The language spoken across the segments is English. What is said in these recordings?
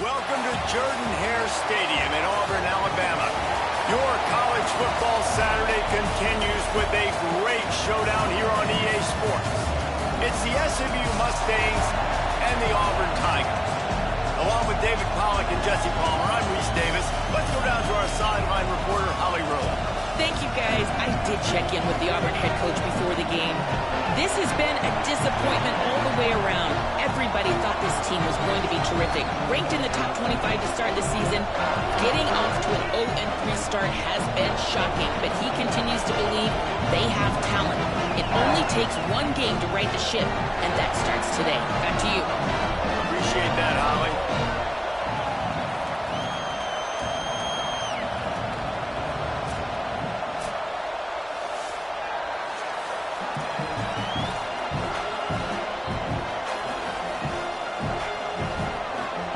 Welcome to Jordan-Hare Stadium in Auburn, Alabama. Your college football Saturday continues with a great showdown here on EA Sports. It's the SMU Mustangs and the Auburn Tigers. Along with David Pollack and Jesse Palmer, I'm Reese Davis. Let's go down to our sideline reporter, Holly Rowe. Thank you, guys. I did check in with the Auburn head coach before the game. This has been a disappointment all the way around. Everybody thought this team was going to be terrific. Ranked in the top 25 to start the season, getting off to an 0-3 start has been shocking, but he continues to believe they have talent. It only takes one game to right the ship, and that starts today. Back to you. Appreciate that, Holly.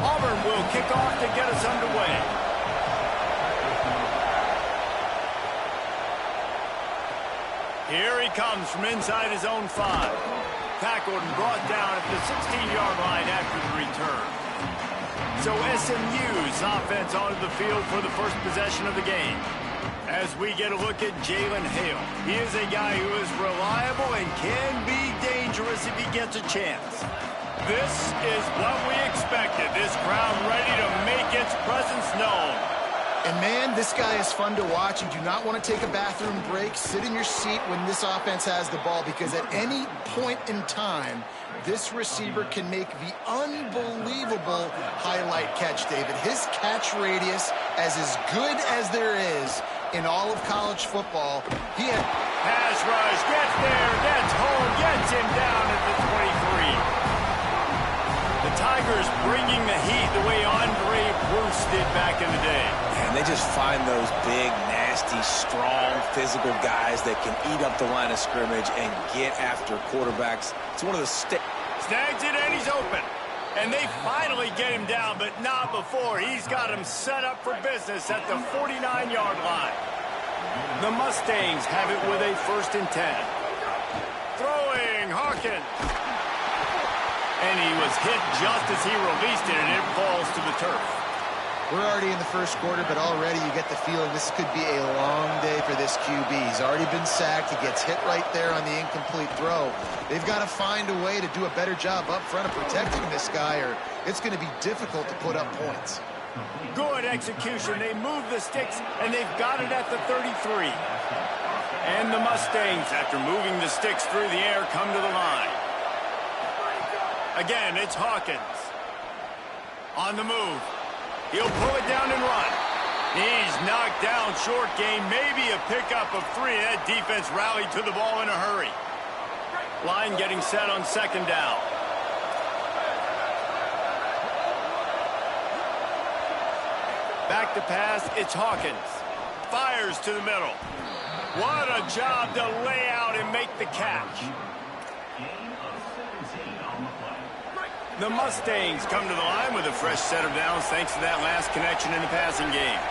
Auburn will kick off to get us underway. Here he comes from inside his own 5. Tackled and brought down at the 16-yard line after the return. So SMU's offense onto the field for the first possession of the game. As we get a look at Jalen Hale. He is a guy who is reliable and can be dangerous if he gets a chance. This is what we expected. This crowd ready to make its presence known. And man, this guy is fun to watch. You do not want to take a bathroom break. Sit in your seat when this offense has the ball, because at any point in time, this receiver can make the unbelievable highlight catch, David. His catch radius is as good as there is in all of college football. He had pass rush, gets there, gets home, gets him down at the 23. The Tigers bringing the heat the way Andre Bruce did back in the day. And they just find those big, nasty, strong, physical guys that can eat up the line of scrimmage and get after quarterbacks. It's one of the snags it and he's open. And they finally get him down, but not before. He's got him set up for business at the 49-yard line. The Mustangs have it with a 1st and 10. Throwing, Hawkins. And he was hit just as he released it, and it falls to the turf. We're already in the first quarter, but already you get the feeling this could be a long day for this QB. He's already been sacked. He gets hit right there on the incomplete throw. They've got to find a way to do a better job up front of protecting this guy, or it's going to be difficult to put up points. Good execution. They move the sticks, and they've got it at the 33. And the Mustangs, after moving the sticks through the air, come to the line. Again, it's Hawkins. On the move. He'll pull it down and run. He's knocked down short gain, maybe a pickup of 3. That defense rallied to the ball in a hurry. Line getting set on 2nd down. Back to pass, it's Hawkins. Fires to the middle. What a job to lay out and make the catch. The Mustangs come to the line with a fresh set of downs thanks to that last connection in the passing game.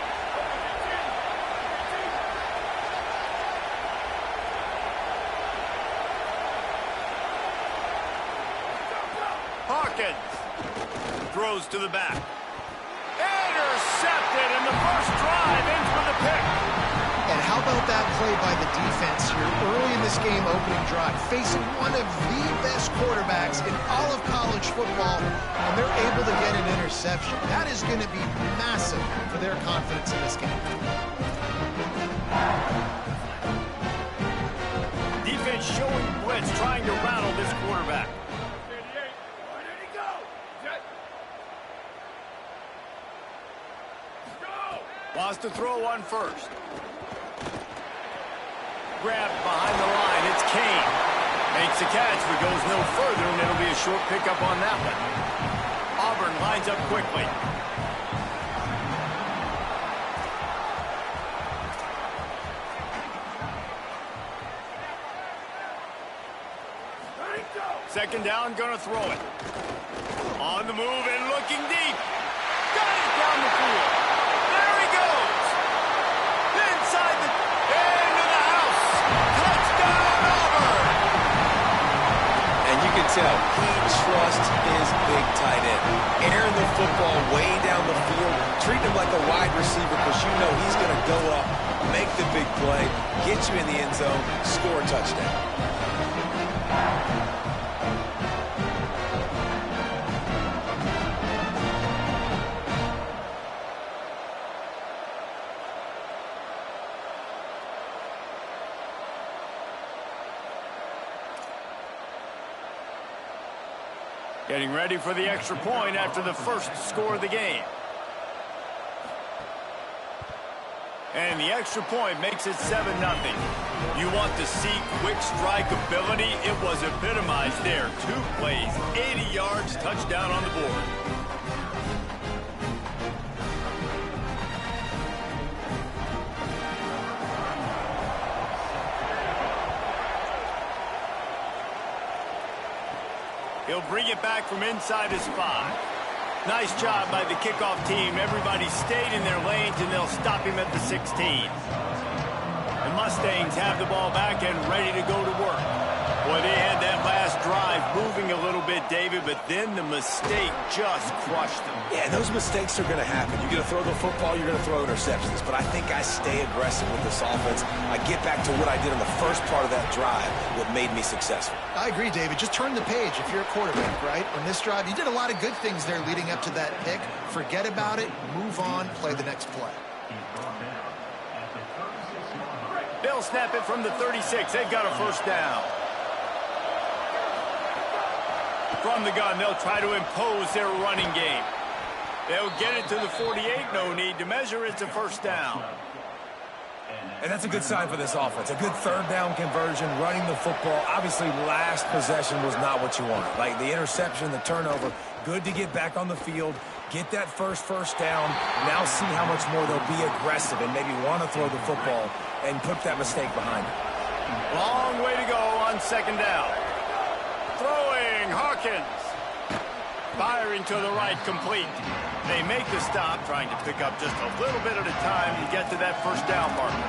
Hawkins throws to the back. Intercepted, and the first drive ends with a pick. And how about that play by the defense here early in this game, opening drive, facing one of the best quarterbacks in all of college football, and they're able to get an interception. That is going to be massive for their confidence in this game. Defense showing blitz, trying to rattle this quarterback. Wants to throw one first. Grabbed behind the line. It's Kane. Makes the catch, but goes no further, and it'll be a short pickup on that one. Auburn lines up quickly. Second down, gonna throw it. On the move and looking deep. Got it down the field. There he goes. Inside the into the house. Touchdown, Auburn. And you can tell he trust his big tight end. Airing the football way down the field, treat him like a wide receiver because you know he's going to go up, make the big play, get you in the end zone, score a touchdown. Getting ready for the extra point after the first score of the game. And the extra point makes it 7-0. You want to see quick strike ability? It was epitomized there. 2 plays, 80 yards, touchdown on the board. He'll bring it back from inside his 5. Nice job by the kickoff team. Everybody stayed in their lanes, and they'll stop him at the 16. The Mustangs have the ball back and ready to go to work. Boy, they had that last drive moving a little bit, David, but then the mistake just crushed them. Yeah, and those mistakes are going to happen. You're going to throw the football, you're going to throw interceptions. But I think I stay aggressive with this offense. I get back to what I did in the first part of that drive, what made me successful. I agree, David. Just turn the page if you're a quarterback, right? On this drive, you did a lot of good things there leading up to that pick. Forget about it, move on, play the next play. They'll snap it from the 36. They've got a first down. From the gun, they'll try to impose their running game. They'll get it to the 48. No need to measure. It's a first down. And that's a good sign for this offense. A good third down conversion, running the football. Obviously, last possession was not what you wanted. Like the interception, the turnover, good to get back on the field, get that first down. Now see how much more they'll be aggressive and maybe want to throw the football and put that mistake behind them. Long way to go on second down. Throwing, Hawkins. Firing to the right, complete. They make the stop, trying to pick up just a little bit at a time to get to that first down marker.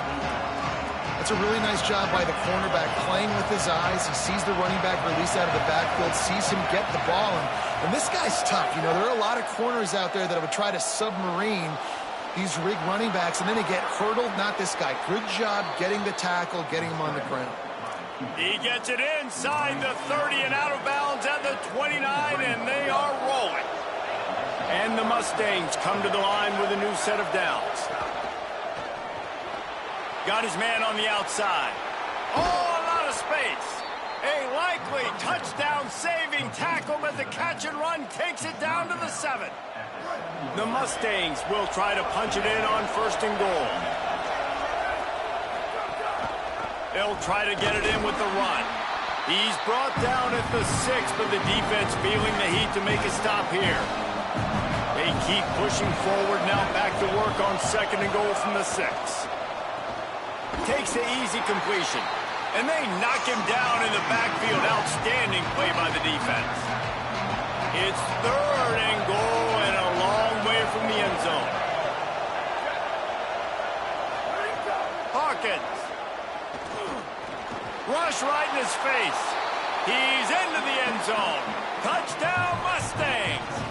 That's a really nice job by the cornerback, playing with his eyes. He sees the running back release out of the backfield, sees him get the ball. And this guy's tough. You know, there are a lot of corners out there that would try to submarine these rig running backs, and then they get hurdled. Not this guy. Good job getting the tackle, getting him on the ground. He gets it inside the 30 and out of bounds at the 29, and they are rolling. And the Mustangs come to the line with a new set of downs. Got his man on the outside. Oh, a lot of space. A likely touchdown-saving tackle, but the catch and run takes it down to the 7. The Mustangs will try to punch it in on first and goal. They'll try to get it in with the run. He's brought down at the 6, but the defense feeling the heat to make a stop here. They keep pushing forward, now back to work on second and goal from the 6. Takes the easy completion, and they knock him down in the backfield. Outstanding play by the defense. It's third and goal and a long way from the end zone. Hawkins. Rush right in his face. He's into the end zone. Touchdown, Mustangs.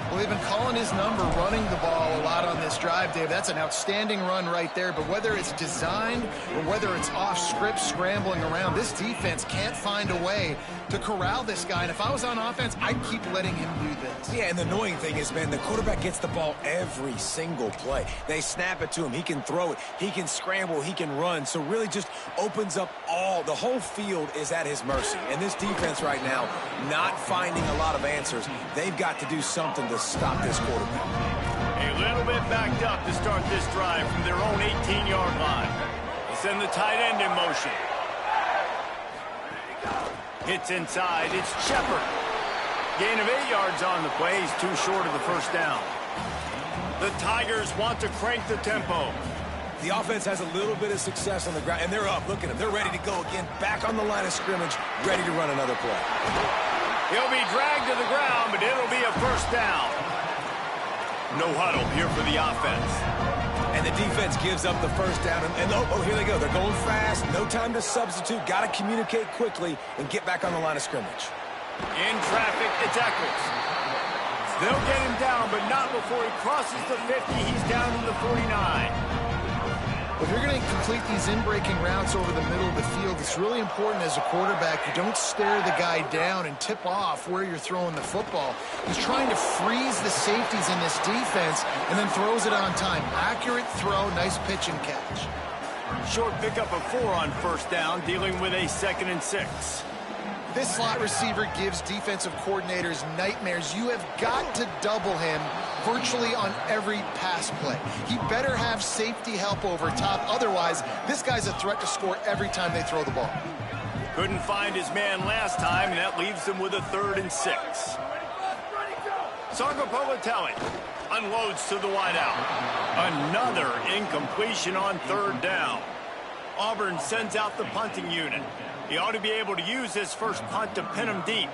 Well, they've been calling his number, running the ball a lot on this drive, Dave. That's an outstanding run right there. But whether it's designed or whether it's off script, scrambling around, this defense can't find a way to corral this guy. And if I was on offense, I'd keep letting him do this. Yeah, and the annoying thing is, man, the quarterback gets the ball every single play. They snap it to him. He can throw it. He can scramble. He can run. So really just opens up the whole field is at his mercy. And this defense right now, not finding a lot of answers. They've got to do something to stop this quarterback. A little bit backed up to start this drive from their own 18-yard line. They send the tight end in motion. Hits inside. It's Shepard. Gain of 8 yards on the play. He's too short of the first down. The Tigers want to crank the tempo. The offense has a little bit of success on the ground, and they're up. Look at them. They're ready to go again. Back on the line of scrimmage, ready to run another play. He'll be dragged to the ground, but it'll be a first down. No huddle here for the offense. And the defense gives up the first down. And oh, here they go. They're going fast. No time to substitute. Got to communicate quickly and get back on the line of scrimmage. In traffic, it's Eccles. They'll get him down, but not before he crosses the 50. He's down to the 49. If you're going to complete these in-breaking routes over the middle of the field, it's really important as a quarterback you don't stare the guy down and tip off where you're throwing the football. He's trying to freeze the safeties in this defense and then throws it on time. Accurate throw, nice pitch and catch. Short pickup of 4 on first down, dealing with a 2nd and 6. This slot receiver gives defensive coordinators nightmares. You have got to double him virtually on every pass play. He better have safety help over top. Otherwise, this guy's a threat to score every time they throw the ball. Couldn't find his man last time, and that leaves him with a 3rd and 6. Sangopolitelli unloads to the wideout. Another incompletion on 3rd down. Auburn sends out the punting unit. He ought to be able to use this first punt to pin him deep.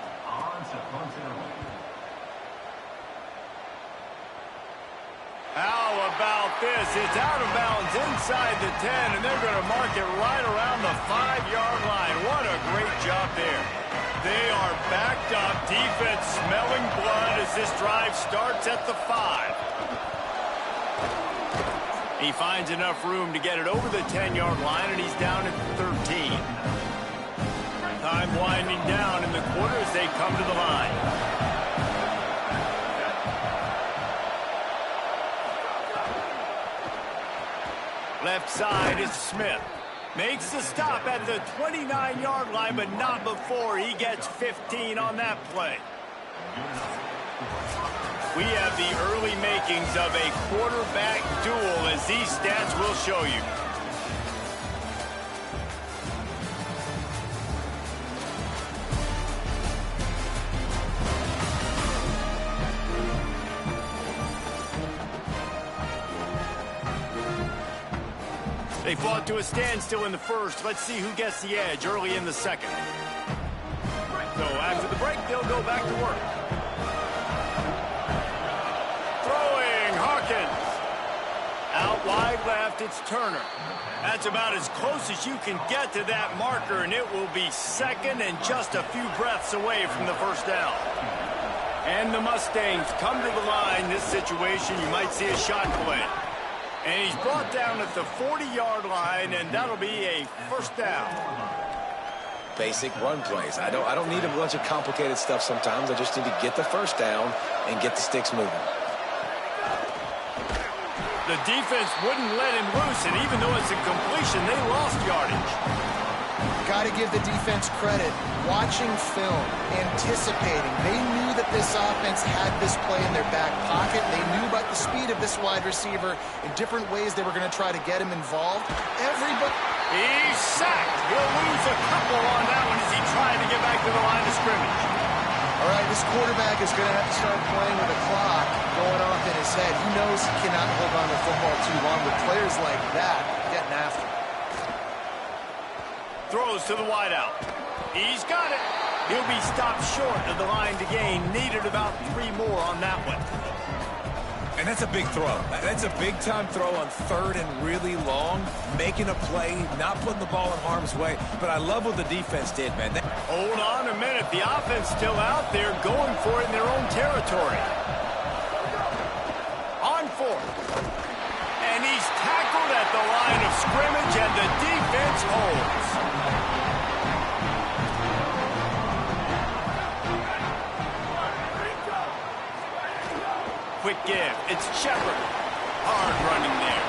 How about this? It's out of bounds inside the 10, and they're going to mark it right around the 5-yard line. What a great job there. They are backed up, defense smelling blood as this drive starts at the 5. He finds enough room to get it over the 10-yard line, and he's down at 13. Time winding down in the quarter as they come to the line. Left side is Smith. Makes the stop at the 29-yard line, but not before he gets 15 on that play. We have the early makings of a quarterback duel, as these stats will show you. They fought to a standstill in the first. Let's see who gets the edge early in the second. So after the break, they'll go back to work. Throwing, Hawkins. Out wide left, it's Turner. That's about as close as you can get to that marker, and it will be 2nd and just a few breaths away from the first down. And the Mustangs come to the line. This situation, you might see a shot play. And he's brought down at the 40-yard line, and that'll be a first down. Basic run plays. I don't need a bunch of complicated stuff sometimes. I just need to get the first down and get the sticks moving. The defense wouldn't let him loose, and even though it's a completion, they lost yardage. Got to give the defense credit. Watching film, anticipating. They knew that this offense had this play in their back pocket. They knew about the speed of this wide receiver. In different ways, they were going to try to get him involved. Everybody... He's sacked. He'll lose a couple on that one as he tried to get back to the line of scrimmage. All right, this quarterback is going to have to start playing with a clock going off in his head. He knows he cannot hold on to the football too long with players like that getting after him. Throws to the wideout. He's got it. He'll be stopped short of the line to gain. Needed about 3 more on that one. And that's a big throw. That's a big-time throw on 3rd and really long, making a play, not putting the ball in harm's way. But I love what the defense did, man. Hold on a minute. The offense still out there going for it in their own territory. On 4th. And he's tackled at the line of scrimmage, and the defense holds. Quick give. It's Shepard. Hard running there.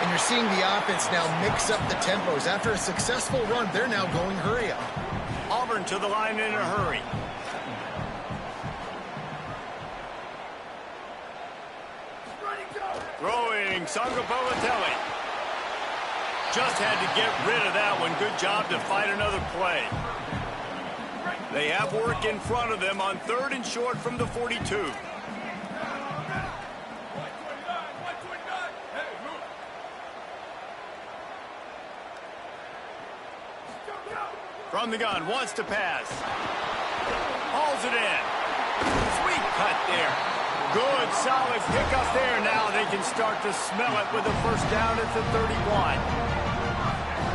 And you're seeing the offense now mix up the tempos. After a successful run, they're now going hurry up. Auburn to the line in a hurry. Throwing, Sangopolitelli. Just had to get rid of that one. Good job to fight another play. They have work in front of them on 3rd and short from the 42. From the gun, wants to pass. Hauls it in. Sweet cut there. Good, solid pickup there. Now they can start to smell it with the first down at the 31.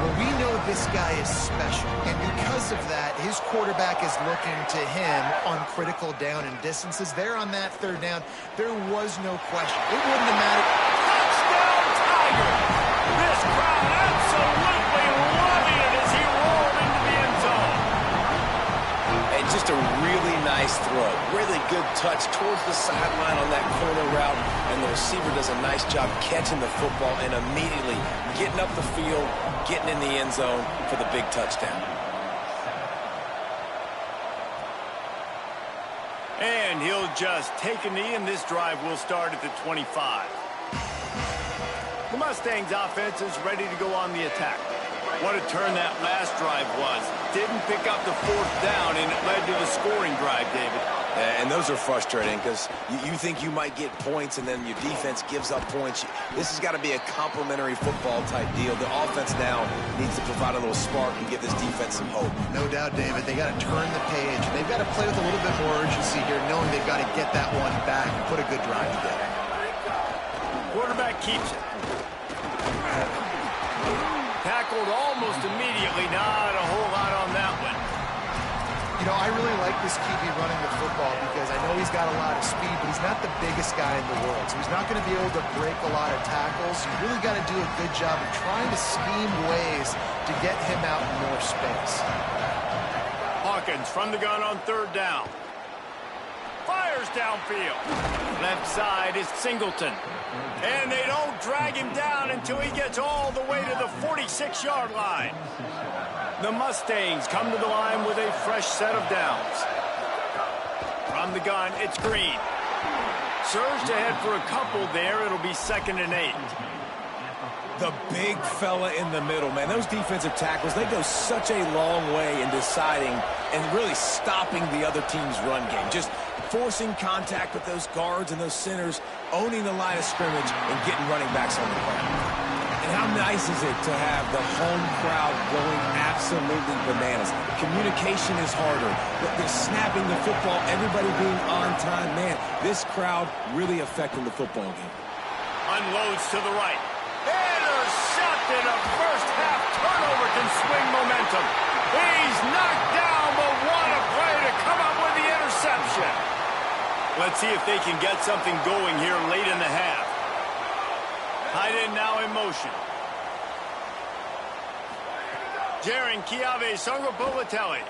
Well, we know this guy is special, and because of that, his quarterback is looking to him on critical down and distances. There on that third down, there was no question. It wouldn't have mattered. Touchdown, Tiger! This crowd absolutely loving it as he rolled into the end zone. And just a really nice throw. Really good touch towards the sideline on that corner route. And the receiver does a nice job catching the football and immediately getting up the field, getting in the end zone for the big touchdown. And he'll just take a knee, and this drive will start at the 25. The Mustangs offense is ready to go on the attack. What a turn that last drive was. Didn't pick up the fourth down, and it led to the scoring drive, David. And those are frustrating because you think you might get points and then your defense gives up points. This has got to be a complementary football type deal. The offense now needs to provide a little spark and give this defense some hope. No doubt, David. They got to turn the page. They've got to play with a little bit more urgency here, knowing they've got to get that one back and put a good drive together. Quarterback keeps it. Tackled almost immediately. Not a whole lot on that one. You know, I really like this QB running the football because I know he's got a lot of speed, but he's not the biggest guy in the world. So he's not going to be able to break a lot of tackles. You really got to do a good job of trying to scheme ways to get him out in more space. Hawkins from the gun on third down. Fires downfield. Left side is Singleton. And they don't drag him down until he gets all the way to the 46-yard line. The Mustangs come to the line with a fresh set of downs. From the gun, it's Green. Surged ahead for a couple there. It'll be 2nd and 8. The big fella in the middle, man. Those defensive tackles, they go such a long way in deciding and really stopping the other team's run game. Just forcing contact with those guards and those centers, owning the line of scrimmage, and getting running backs on the ground. And how nice is it to have the home crowd going absolutely bananas? Communication is harder. They're snapping the football, everybody being on time. Man, this crowd really affecting the football game. Unloads to the right. Intercepted. A first-half turnover can swing momentum. He's knocked down, but what a play to come up with the interception. Let's see if they can get something going here late in the half. Tight end now in motion. Jaron Chiave Sangropolatelli.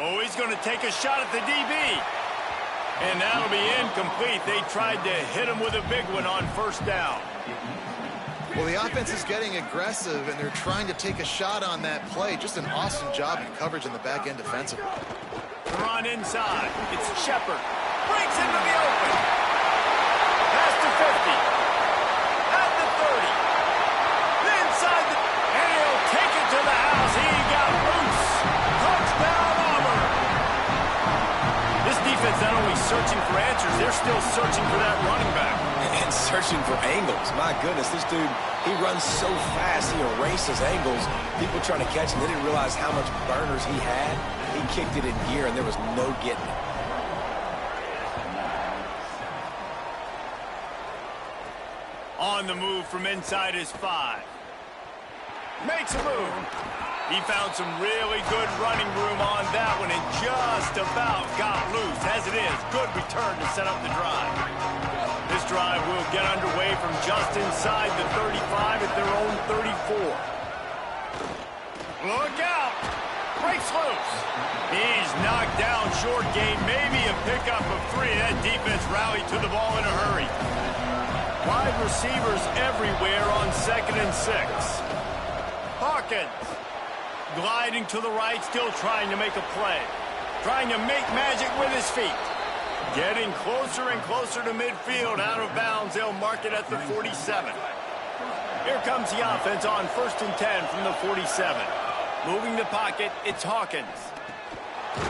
Oh, he's going to take a shot at the DB. And that'll be incomplete. They tried to hit him with a big one on first down. Well, the offense is getting aggressive, and they're trying to take a shot on that play. Just an awesome job in coverage in the back end defensively. Run inside. It's Shepard. Breaks into the open. Pass to 50. At the 30. Inside the... And he'll take it to the house. He got loose. Touchdown, Auburn. This defense not only searching for answers, they're still searching for that running back. And searching for angles. My goodness, this dude, he runs so fast, he erases angles. People trying to catch him, they didn't realize how much burners he had. He kicked it in gear, and there was no getting it. On the move from inside his 5. Makes a move. He found some really good running room on that one and just about got loose. As it is, good return to set up the drive. This drive will get underway from just inside the 35 at their own 34. Look out! Breaks loose. He's knocked down short game, maybe a pickup of 3. That defense rallied to the ball in a hurry. Wide receivers everywhere on 2nd and 6. Hawkins gliding to the right, still trying to make a play. Trying to make magic with his feet. Getting closer and closer to midfield, out of bounds. They'll mark it at the 47. Here comes the offense on 1st and 10 from the 47. Moving the pocket, it's Hawkins.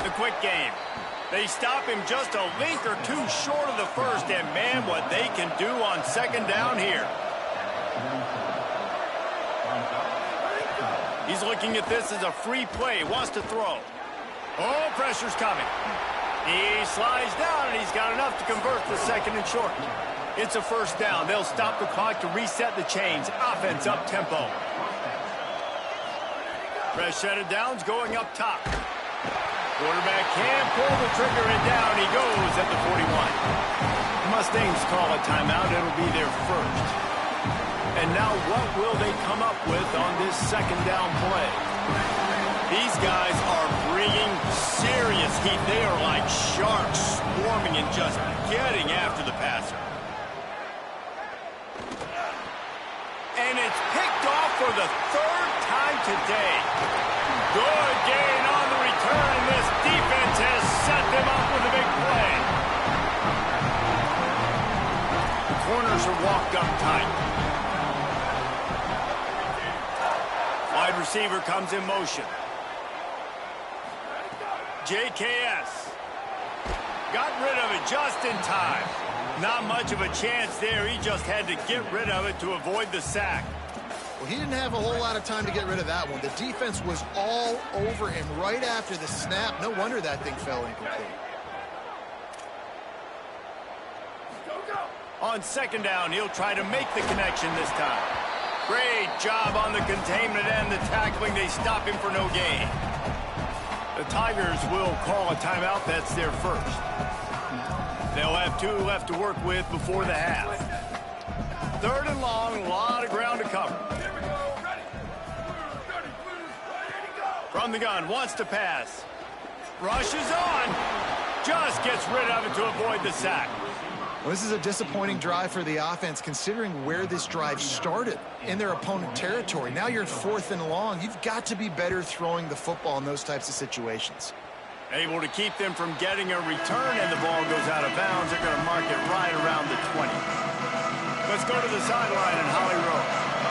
The quick game. They stop him just a link or two short of the first, and man, what they can do on 2nd down here. He's looking at this as a free play, wants to throw. Oh, pressure's coming. He slides down, and he's got enough to convert the 2nd and short. It's a first down. They'll stop the clock to reset the chains. Offense up tempo. Fresh set of downs going up top. Quarterback can't pull the trigger and down he goes at the 41. The Mustangs call a timeout. It'll be their first. And now what will they come up with on this second down play? These guys are bringing serious heat. They are like sharks swarming and just getting after the passer. And it's picked off for the third time today. Good gain on the return, and this defense has set them up with a big play. The corners are walked up tight. Wide receiver comes in motion. JKS got rid of it just in time. Not much of a chance there. He just had to get rid of it to avoid the sack. Well, he didn't have a whole lot of time to get rid of that one. The defense was all over him right after the snap. No wonder that thing fell incomplete. On second down, he'll try to make the connection this time. Great job on the containment and the tackling. They stop him for no gain. The Tigers will call a timeout. That's their first. They'll have 2 left to work with before the half. Third and long, a lot of ground to cover. From the gun, wants to pass. Rushes on. Just gets rid of it to avoid the sack. Well, this is a disappointing drive for the offense, considering where this drive started in their opponent territory. Now you're at 4th and long. You've got to be better throwing the football in those types of situations. Able to keep them from getting a return, and the ball goes out of bounds. They're going to mark it right around the 20. Let's go to the sideline in Holly Rowe.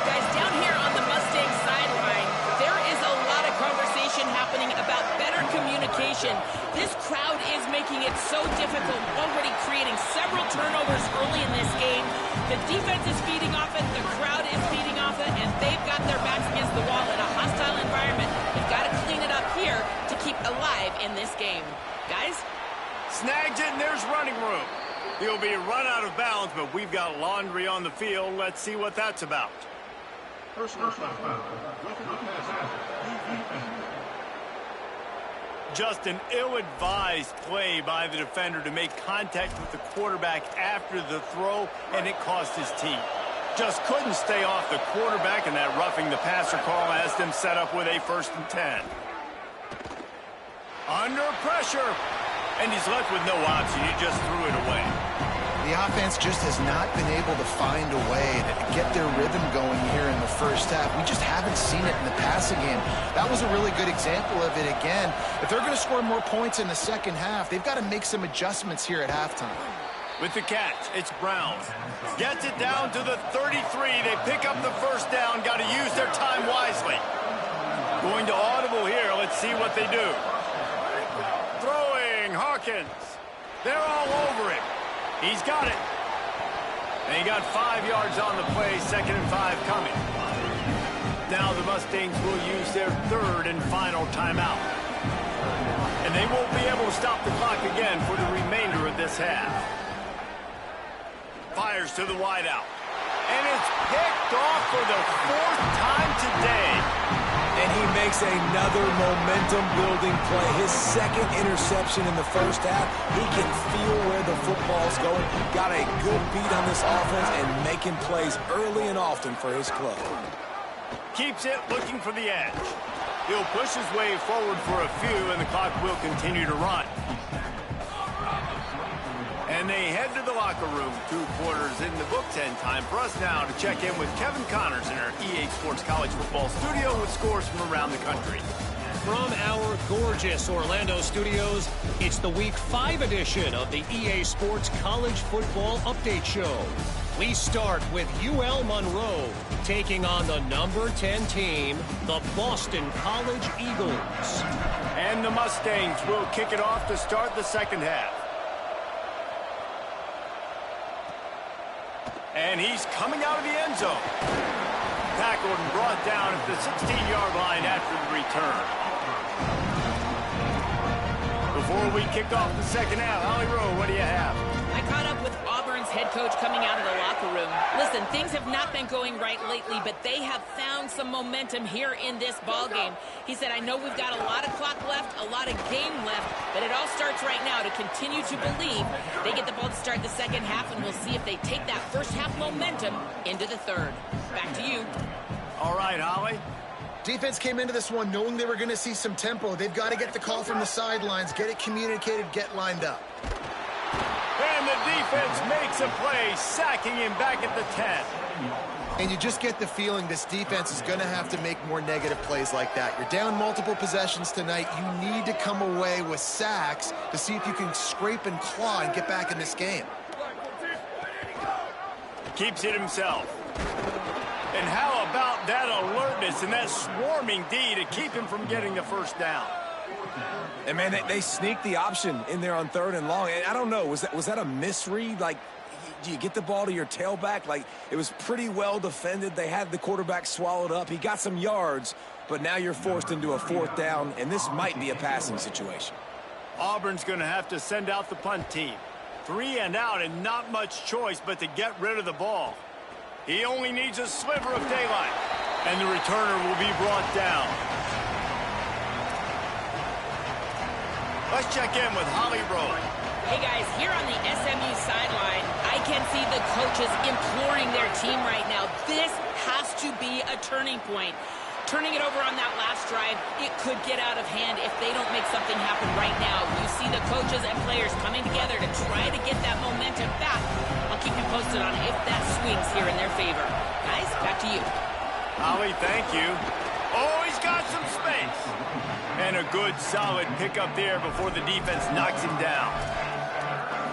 Guys, down here on the Mustangs sideline, there is a lot of conversation happening about better communication. This crowd is making it so difficult, already creating several turnovers early in this game. The defense is feeding off it, the crowd is feeding off it, and they've got their backs against the wall in a hostile environment. They've got to clean it up here to keep alive in this game. Guys? Snags it, and there's running room. He'll be run out of bounds, but we've got laundry on the field. Let's see what that's about. Just an ill-advised play by the defender to make contact with the quarterback after the throw, and it cost his team. Just couldn't stay off the quarterback, and that roughing the passer call has them set up with a 1st and 10. Under pressure, and he's left with no option. He just threw it away. The offense just has not been able to find a way to get their rhythm going here in the first half. We just haven't seen it in the passing game. That was a really good example of it again. If they're going to score more points in the second half, they've got to make some adjustments here at halftime. With the catch, it's Brown. Gets it down to the 33. They pick up the first down. Got to use their time wisely. Going to audible here. Let's see what they do. Throwing, Hawkins. They're all over him. He's got it. And he got 5 yards on the play, 2nd and 5 coming. Now the Mustangs will use their 3rd and final timeout. And they won't be able to stop the clock again for the remainder of this half. Fires to the wideout. And it's picked off for the 4th time today. And he makes another momentum-building play. His 2nd interception in the first half. He can feel where the football's going. Got a good beat on this offense and making plays early and often for his club. Keeps it looking for the edge. He'll push his way forward for a few, and the clock will continue to run. And they head to the locker room. 2 quarters in the books, and time for us now to check in with Kevin Connors in our EA Sports College Football Studio with scores from around the country. From our gorgeous Orlando studios, it's the Week 5 edition of the EA Sports College Football Update Show. We start with UL Monroe taking on the number 10 team, the Boston College Eagles. And the Mustangs will kick it off to start the second half. And he's coming out of the end zone. Tackled and brought down at the 16-yard line after the return. Before we kick off the second half, Holly Rowe, what do you have? I caught up with Auburn's head coach coming out of the locker room. Listen, things have not been going right lately, but they have found some momentum here in this ball game. He said, I know we've got a lot of clock left, a lot of game left, but it all starts right now to continue to believe they get the ball to start the second half, and we'll see if they take that first half momentum into the third. Back to you. All right, Holly. Defense came into this one knowing they were going to see some tempo. They've got to get the call from the sidelines, get it communicated, get lined up. And the defense makes a play, sacking him back at the 10. And you just get the feeling this defense is going to have to make more negative plays like that. You're down multiple possessions tonight. You need to come away with sacks to see if you can scrape and claw and get back in this game. Keeps it himself. And how about that alertness and that swarming D to keep him from getting the first down? And, man, they sneaked the option in there on 3rd and long. And I don't know, was that a misread? Like, do you get the ball to your tailback? Like, it was pretty well defended. They had the quarterback swallowed up. He got some yards, but now you're forced into a 4th down, and this might be a passing situation. Auburn's going to have to send out the punt team. 3 and out and not much choice but to get rid of the ball. He only needs a sliver of daylight, and the returner will be brought down. Let's check in with Holly Rowe. Hey guys, here on the SMU sideline, I can see the coaches imploring their team right now. This has to be a turning point. Turning it over on that last drive, it could get out of hand if they don't make something happen right now. You see the coaches and players coming together to try to get that momentum back. I'll keep you posted on if that swings here in their favor. Guys, back to you. Holly, thank you. Oh, he's got some space. And a good, solid pickup there before the defense knocks him down.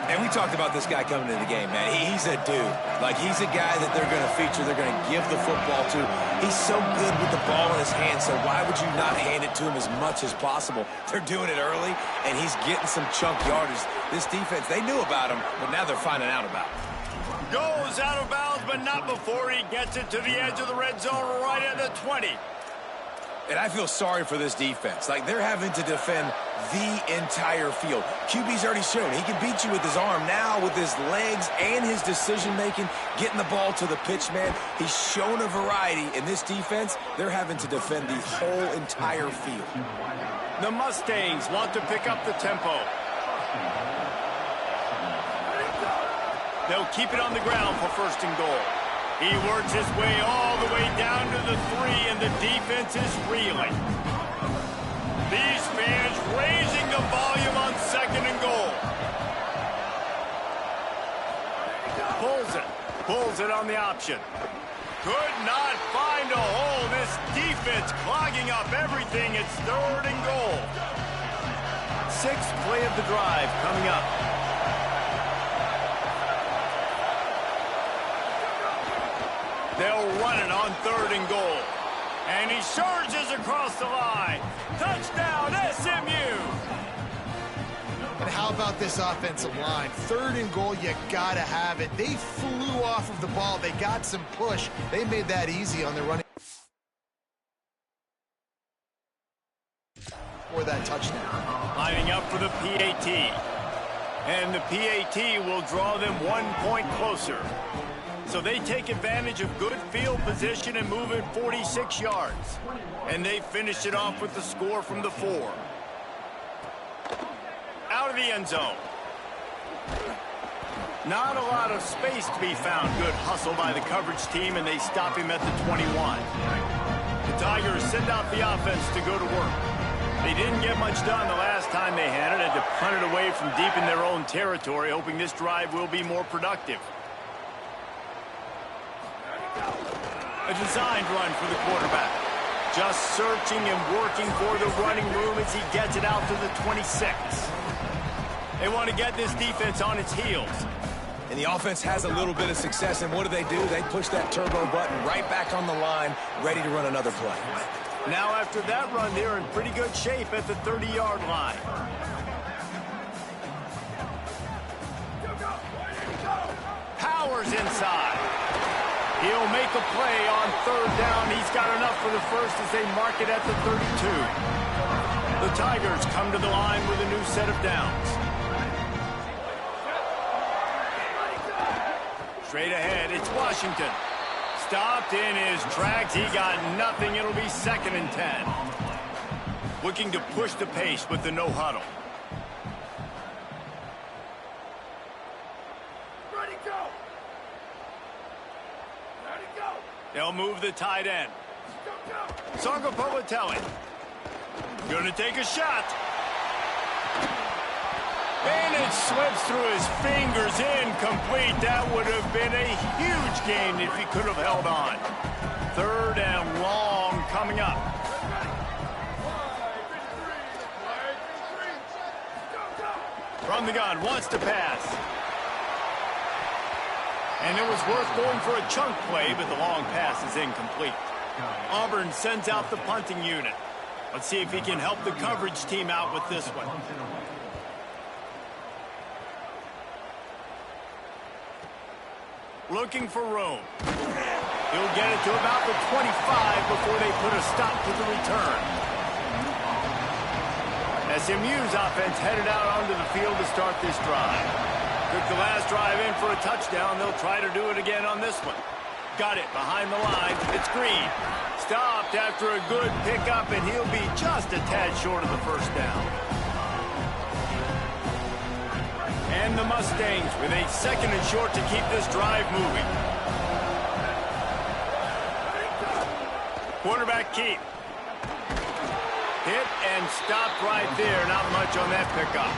And we talked about this guy coming into the game, man. He's a dude. Like, he's a guy that they're going to feature, they're going to give the football to. He's so good with the ball in his hand, so why would you not hand it to him as much as possible? They're doing it early, and he's getting some chunk yardage. This defense, they knew about him, but now they're finding out about him. Goes out of bounds, but not before he gets it to the edge of the red zone right at the 20. And I feel sorry for this defense. Like, they're having to defend the entire field. QB's already shown he can beat you with his arm. Now with his legs and his decision-making, getting the ball to the pitch man, he's shown a variety. In this defense, they're having to defend the whole entire field. The Mustangs want to pick up the tempo. They'll keep it on the ground for 1st and goal. He works his way all the way down to the 3, and the defense is reeling. These fans raising the volume on 2nd and goal. Pulls it on the option. Could not find a hole. This defense clogging up everything. It's 3rd and goal. 6th play of the drive coming up. They'll run it on 3rd and goal. And he surges across the line. Touchdown, SMU! And how about this offensive line? 3rd and goal, you got to have it. They flew off of the ball. They got some push. They made that easy on the running for that touchdown. Lining up for the PAT. And the PAT will draw them 1 point closer. So they take advantage of good field position and move it 46 yards. And they finish it off with the score from the 4. Out of the end zone. Not a lot of space to be found. Good hustle by the coverage team, and they stop him at the 21. The Tigers send out the offense to go to work. They didn't get much done the last time they had it. Had to punt it away from deep in their own territory, hoping this drive will be more productive. A designed run for the quarterback. Just searching and working for the running room as he gets it out to the 26. They want to get this defense on its heels. And the offense has a little bit of success, and what do? They push that turbo button right back on the line, ready to run another play. Now after that run, they're in pretty good shape at the 30-yard line. Powers inside. He'll make a play on 3rd down. He's got enough for the first as they mark it at the 32. The Tigers come to the line with a new set of downs. Straight ahead, it's Washington. Stopped in his tracks. He got nothing. It'll be 2nd and 10. Looking to push the pace with the no huddle. Ready, go! Ready, go! They'll move the tight end. Sargopolitelli. Gonna take a shot. And it slips through his fingers, incomplete. That would have been a huge gain if he could have held on. 3rd and long coming up. From the gun, wants to pass. And it was worth going for a chunk play, but the long pass is incomplete. Auburn sends out the punting unit. Let's see if he can help the coverage team out with this one. Looking for room. He'll get it to about the 25 before they put a stop to the return. SMU's offense headed out onto the field to start this drive. Took the last drive in for a touchdown. They'll try to do it again on this one. Got it behind the line. It's Green. Stopped after a good pickup, and he'll be just a tad short of the first down. And the Mustangs with a 2nd and short to keep this drive moving. Quarterback keep. Hit and stopped right there. Not much on that pickup.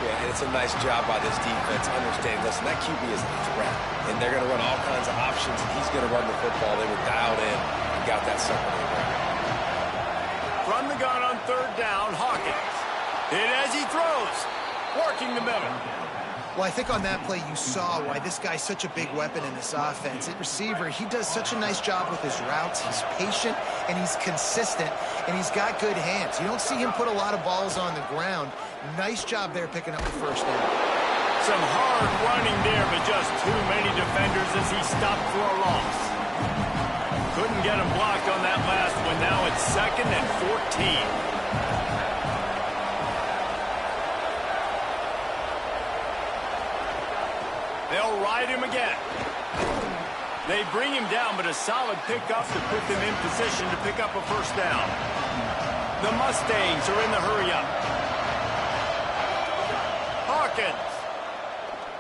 Yeah, and it's a nice job by this defense. Understand, listen, that QB is a threat, and they're going to run all kinds of options, and he's going to run the football. They were dialed in and got that second and ground. From the gun on 3rd down, Hawkins. Hit as he throws. Working the middle. Well, I think on that play you saw why this guy's such a big weapon in this offense. At receiver, he does such a nice job with his routes. He's patient, and he's consistent, and he's got good hands. You don't see him put a lot of balls on the ground. Nice job there picking up the first down. Some hard running there, but just too many defenders as he stopped for a loss. Couldn't get him blocked on that last one. Now it's 2nd and 14. They'll ride him again. They bring him down, but a solid pickup to put them in position to pick up a first down. The Mustangs are in the hurry-up. Hawkins.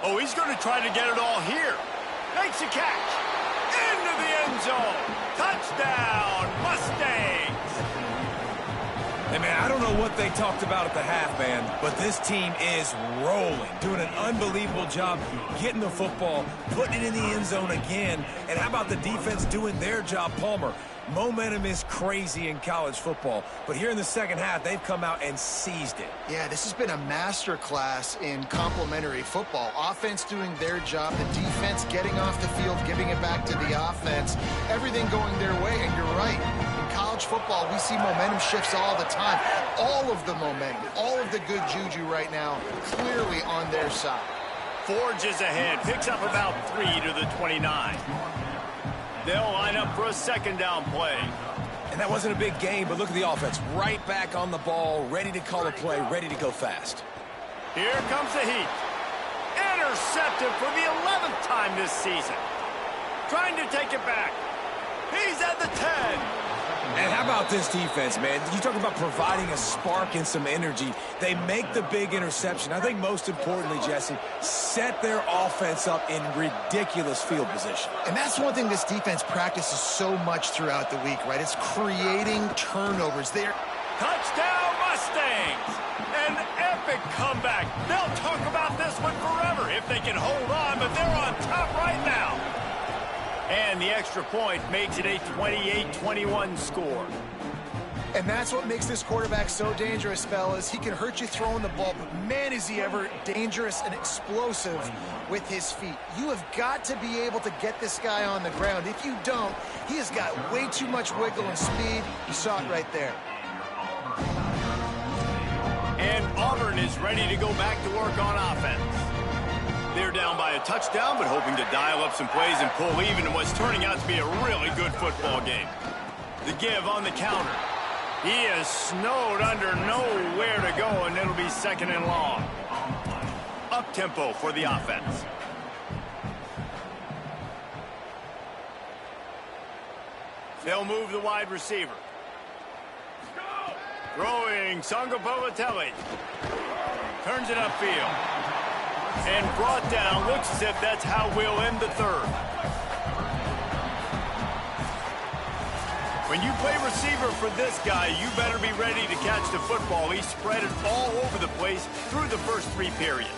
Oh, he's going to try to get it all here. Makes a catch. Into the end zone. Touchdown, Mustangs. Hey, man, I don't know what they talked about at the half, man, but this team is rolling, doing an unbelievable job getting the football, putting it in the end zone again. And how about the defense doing their job, Palmer? Momentum is crazy in college football, but here in the second half, they've come out and seized it. Yeah, this has been a master class in complementary football. Offense doing their job, the defense getting off the field, giving it back to the offense, everything going their way, and you're right. In college football, we see momentum shifts all the time. All of the momentum, all of the good juju right now, clearly on their side. Forges ahead, picks up about 3 to the 29. They'll line up for a 2nd down play. And that wasn't a big game, but look at the offense. Right back on the ball, ready to call a play, ready to go fast. Here comes the heat. Intercepted for the 11th time this season. Trying to take it back. He's at the 10. And how about this defense, man? You talk about providing a spark and some energy. They make the big interception. I think most importantly, Jesse, set their offense up in ridiculous field position. And that's one thing this defense practices so much throughout the week, right? It's creating turnovers. They're touchdown Mustangs! An epic comeback. They'll talk about this one forever if they can hold on, but they're on top right now. And the extra point makes it a 28-21 score. And that's what makes this quarterback so dangerous, fellas. He can hurt you throwing the ball, but man, is he ever dangerous and explosive with his feet. You have got to be able to get this guy on the ground. If you don't, he has got way too much wiggle and speed. You saw it right there. And Auburn is ready to go back to work on offense. They're down by a touchdown, but hoping to dial up some plays and pull even in what's turning out to be a really good football game. The give on the counter. He is snowed under, nowhere to go, and it'll be 2nd and long. Up-tempo for the offense. They'll move the wide receiver. Throwing Sangapolatelli. Turns it upfield. And brought down. Looks as if that's how we'll end the third. When you play receiver for this guy, you better be ready to catch the football. He spread it all over the place through the first 3 periods.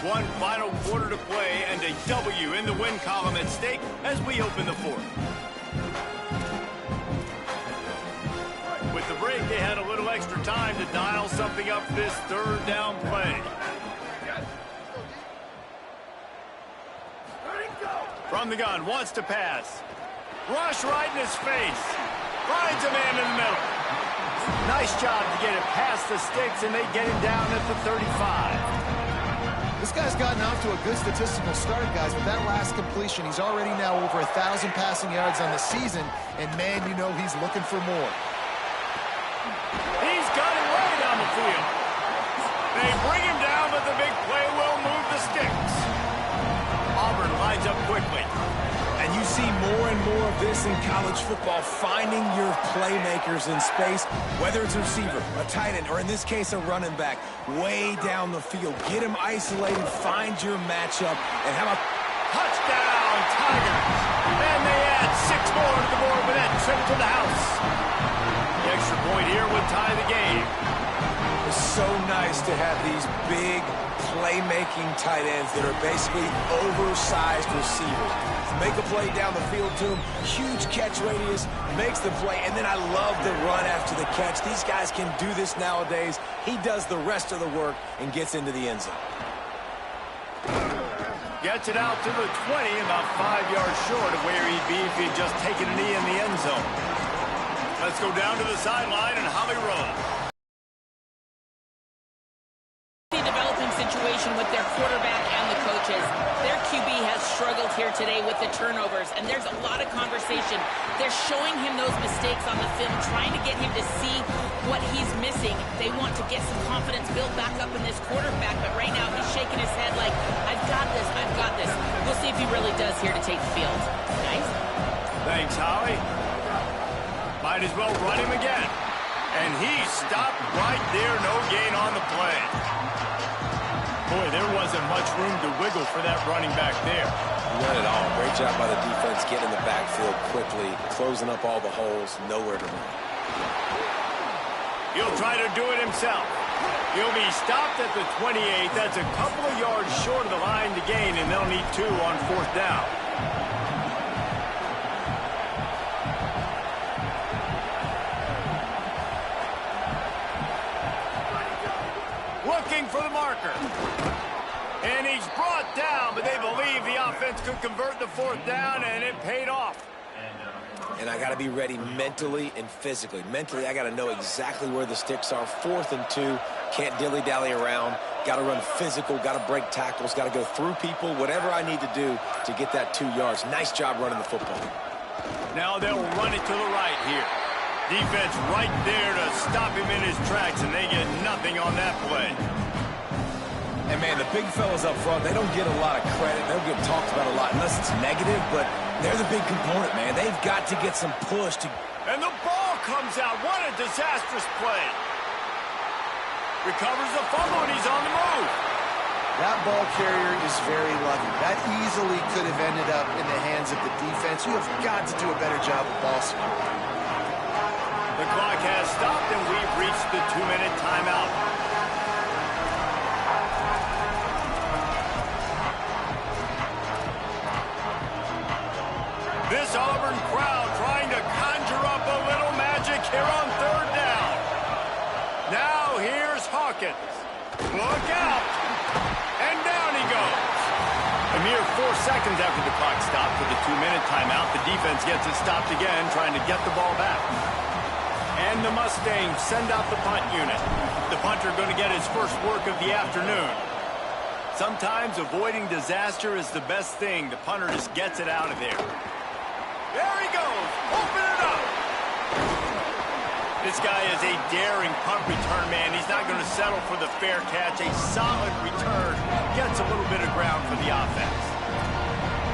One final quarter to play and a W in the win column at stake as we open the fourth. With the break, they had a little extra time to dial something up this third down play. From the gun, wants to pass. Rush right in his face. Finds a man in the middle. Nice job to get it past the sticks, and they get him down at the 35. This guy's gotten off to a good statistical start, guys. With that last completion, he's already now over 1,000 passing yards on the season, and man, you know he's looking for more. He's got it right on the field. They bring him down, but the big play will move the sticks. Auburn lines up quickly. And you see more and more of this in college football, finding your playmakers in space, whether it's a receiver, a tight end, or in this case, a running back, way down the field. Get him isolated, find your matchup, and have a touchdown, Tigers. And they add 6 more to the board with that trip to the house. The extra point here would tie the game. It's so nice to have these big playmaking tight ends that are basically oversized receivers. Make a play down the field to him, huge catch radius, makes the play, and then I love the run after the catch. These guys can do this nowadays. He does the rest of the work and gets into the end zone. Gets it out to the 20, about 5 yards short of where he'd be if he'd just taken a knee in the end zone. Let's go down to the sideline and Holly Rowe. Developing situation with their quarterback and the coaches. Their QB has struggled here today with the turnovers, and there's a lot of conversation. They're showing him those mistakes on the film, trying to get him to see what he's missing. They want to get some confidence built back up in this quarterback, but right now he's shaking his head like, I've got this, I've got this. We'll see if he really does here to take the field. Nice. Thanks, Holly. Might as well run him again. And he stopped right there, no gain on the play. Boy, there wasn't much room to wiggle for that running back there. None at all. Great job by the defense getting in the backfield quickly, closing up all the holes, nowhere to run. He'll try to do it himself. He'll be stopped at the 28. That's a couple of yards short of the line to gain, and they'll need 2 on 4th down. Looking for the marker. And he's brought down, but they believe the offense could convert the 4th down, and it paid off. And I got to be ready mentally and physically. Mentally, I got to know exactly where the sticks are. 4th and 2, can't dilly-dally around. Got to run physical, got to break tackles, got to go through people, whatever I need to do to get that 2 yards. Nice job running the football. Now they'll run it to the right here. Defense right there to stop him in his tracks, and they get nothing on that play. And, man, the big fellas up front, they don't get a lot of credit. They don't get talked about a lot unless it's negative, but they're the big component, man. They've got to get some push. And the ball comes out. What a disastrous play. Recovers the fumble, and he's on the move. That ball carrier is very lucky. That easily could have ended up in the hands of the defense. You have got to do a better job of ball security. The clock has stopped, and we've reached the 2-minute timeout. This Auburn crowd trying to conjure up a little magic here on 3rd down. Now here's Hawkins. Look out. And down he goes. A mere 4 seconds after the clock stopped for the 2-minute timeout, the defense gets it stopped again, trying to get the ball back. And the Mustangs send out the punt unit. The punter going to get his first work of the afternoon. Sometimes avoiding disaster is the best thing. The punter just gets it out of there. There he goes. Open it up. This guy is a daring punt return man. He's not going to settle for the fair catch. A solid return gets a little bit of ground for the offense.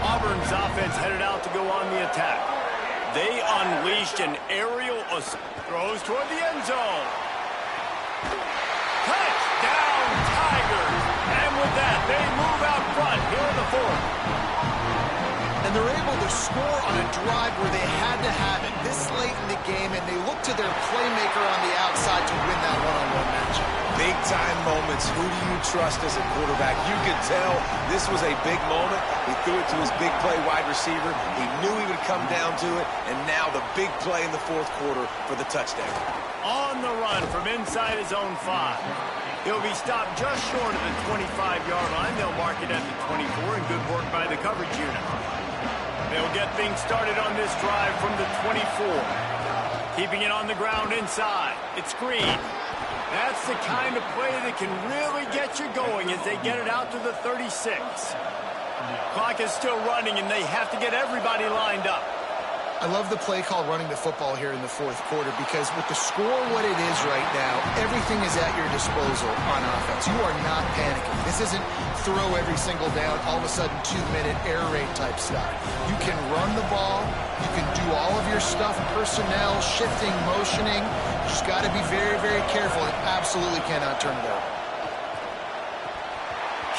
Auburn's offense headed out to go on the attack. They unleashed an aerial assault. Throws toward the end zone. Touchdown, Tigers! And with that, they move out front here in the fourth. And they're able to score on a drive where they had to have it this late in the game, and they look to their playmaker on the outside to win that one-on-one matchup. Big-time moments. Who do you trust as a quarterback? You could tell this was a big moment. He threw it to his big play wide receiver. He knew he would come down to it, and now the big play in the fourth quarter for the touchdown. On the run from inside his own 5. He'll be stopped just short of the 25-yard line. They'll mark it at the 24, and good work by the coverage unit. They'll get things started on this drive from the 24. Keeping it on the ground inside. It's screen. That's the kind of play that can really get you going as they get it out to the 36. Clock is still running, and they have to get everybody lined up. I love the play call running the football here in the fourth quarter because with the score what it is right now, everything is at your disposal on offense. You are not panicking. This isn't throw every single down, all of a sudden 2-minute air raid type stuff. You can run the ball. You can do all of your stuff, personnel, shifting, motioning. You just got to be very, very careful and absolutely cannot turn it over.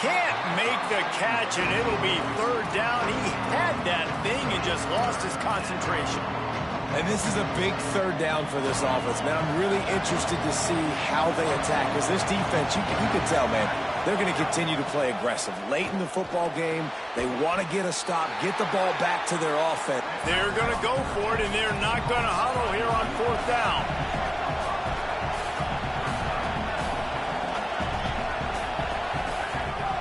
Can't make the catch, and it'll be third down. He had that thing and just lost his concentration. And this is a big third down for this offense, man. I'm really interested to see how they attack. Because this defense, you can tell, man, they're going to continue to play aggressive. Late in the football game, they want to get a stop, get the ball back to their offense. They're going to go for it, and they're not going to huddle here on fourth down.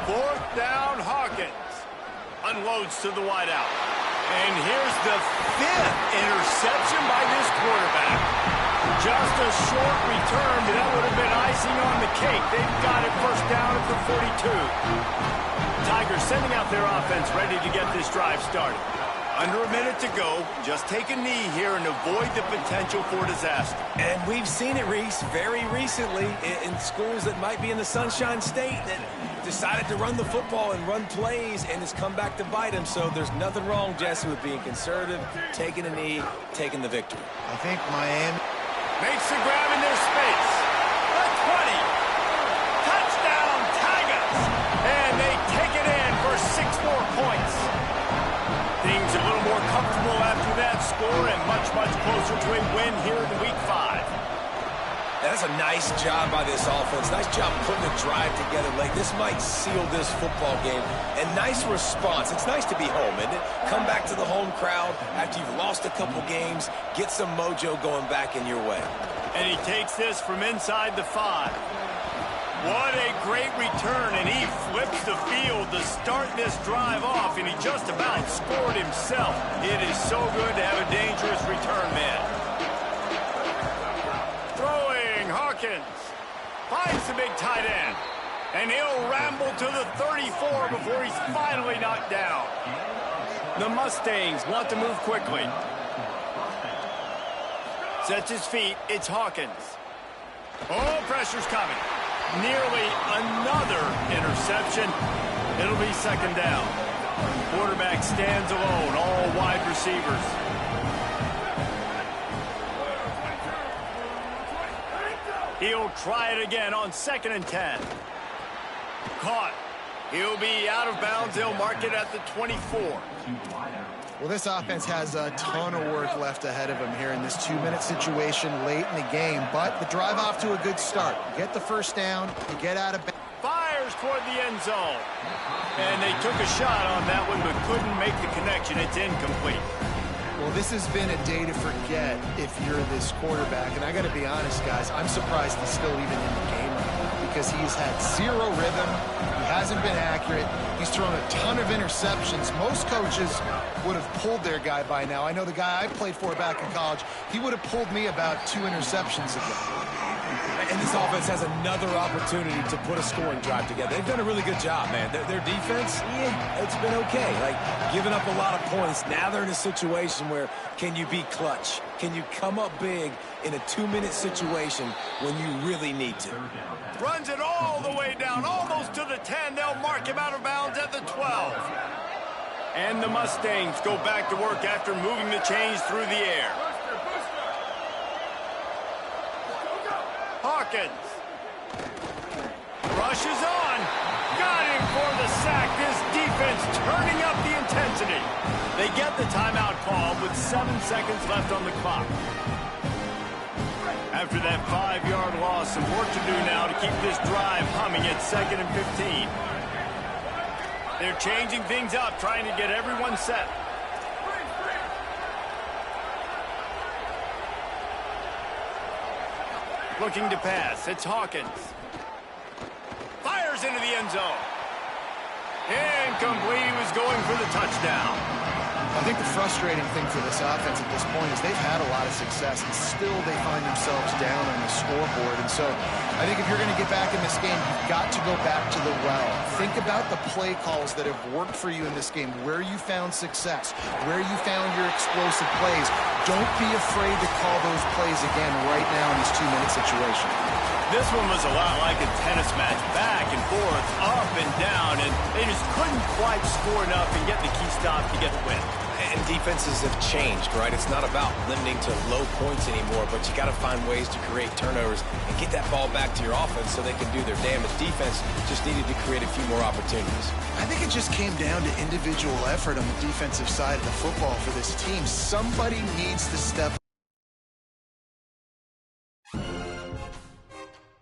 Fourth down, Hawkins unloads to the wideout. And here's the 5th interception by this quarterback. Just a short return, but that would have been icing on the cake. They've got it first down at the 42. Tigers sending out their offense ready to get this drive started. Under a minute to go. Just take a knee here and avoid the potential for disaster. And we've seen it, Reese, very recently in schools that might be in the Sunshine State that decided to run the football and run plays, and it's come back to bite him. So there's nothing wrong, Jesse, with being conservative, taking a knee, taking the victory. I think Miami makes the grab in their space. The 20. Touchdown, Tigers. And they take it in for 6 more points. Things a little more comfortable after that score and much, much closer to a win here in Week 5. That's a nice job by this offense. Nice job putting a drive together late. This might seal this football game. And nice response. It's nice to be home, isn't it? Come back to the home crowd after you've lost a couple games. Get some mojo going back in your way. And he takes this from inside the 5. What a great return, and he flips the field to start this drive off, and he just about scored himself. It is so good to have a dangerous return man. Throwing, Hawkins finds the big tight end, and he'll ramble to the 34 before he's finally knocked down. The Mustangs want to move quickly. Sets his feet, it's Hawkins. Oh, pressure's coming. Nearly another interception. It'll be second down. Quarterback stands alone, all wide receivers. He'll try it again on 2nd and 10. Caught. He'll be out of bounds. They'll mark it at the 24. Well, this offense has a ton of work left ahead of them here in this 2-minute situation late in the game, but the drive off to a good start. You get the first down, you get out of bounds. Fires toward the end zone. And they took a shot on that one, but couldn't make the connection. It's incomplete. Well, this has been a day to forget if you're this quarterback, and I got to be honest, guys, I'm surprised he's still even in the game right now because he's had zero rhythm. He hasn't been accurate. He's thrown a ton of interceptions. Most coaches would have pulled their guy by now. I know the guy I played for back in college, he would have pulled me about 2 interceptions ago. And this offense has another opportunity to put a scoring drive together. They've done a really good job, man. Their defense, it's been okay. Like, giving up a lot of points. Now they're in a situation where can you be clutch? Can you come up big in a 2-minute situation when you really need to? Runs it all the way down, almost to the 10. They'll mark him out of bounds at the 12. And the Mustangs go back to work after moving the chains through the air. Hawkins. Rushes on. Got him for the sack. This defense turning up the intensity. They get the timeout call with 7 seconds left on the clock. After that 5-yard loss, some work to do now to keep this drive humming at 2nd and 15. They're changing things up, trying to get everyone set. Looking to pass. It's Hawkins. Fires into the end zone. Incomplete. He was going for the touchdown. I think the frustrating thing for this offense at this point is they've had a lot of success, and still they find themselves down on the scoreboard. And so I think if you're going to get back in this game, you've got to go back to the well. Think about the play calls that have worked for you in this game, where you found success, where you found your explosive plays. Don't be afraid to call those plays again right now in this 2-minute situation. This one was a lot like a tennis match, back and forth, up and down, and they just couldn't quite score enough and get the key stop to get the win. And defenses have changed, right? It's not about limiting to low points anymore, but you got to find ways to create turnovers and get that ball back to your offense so they can do their damage. Defense just needed to create a few more opportunities. I think it just came down to individual effort on the defensive side of the football for this team. Somebody needs to step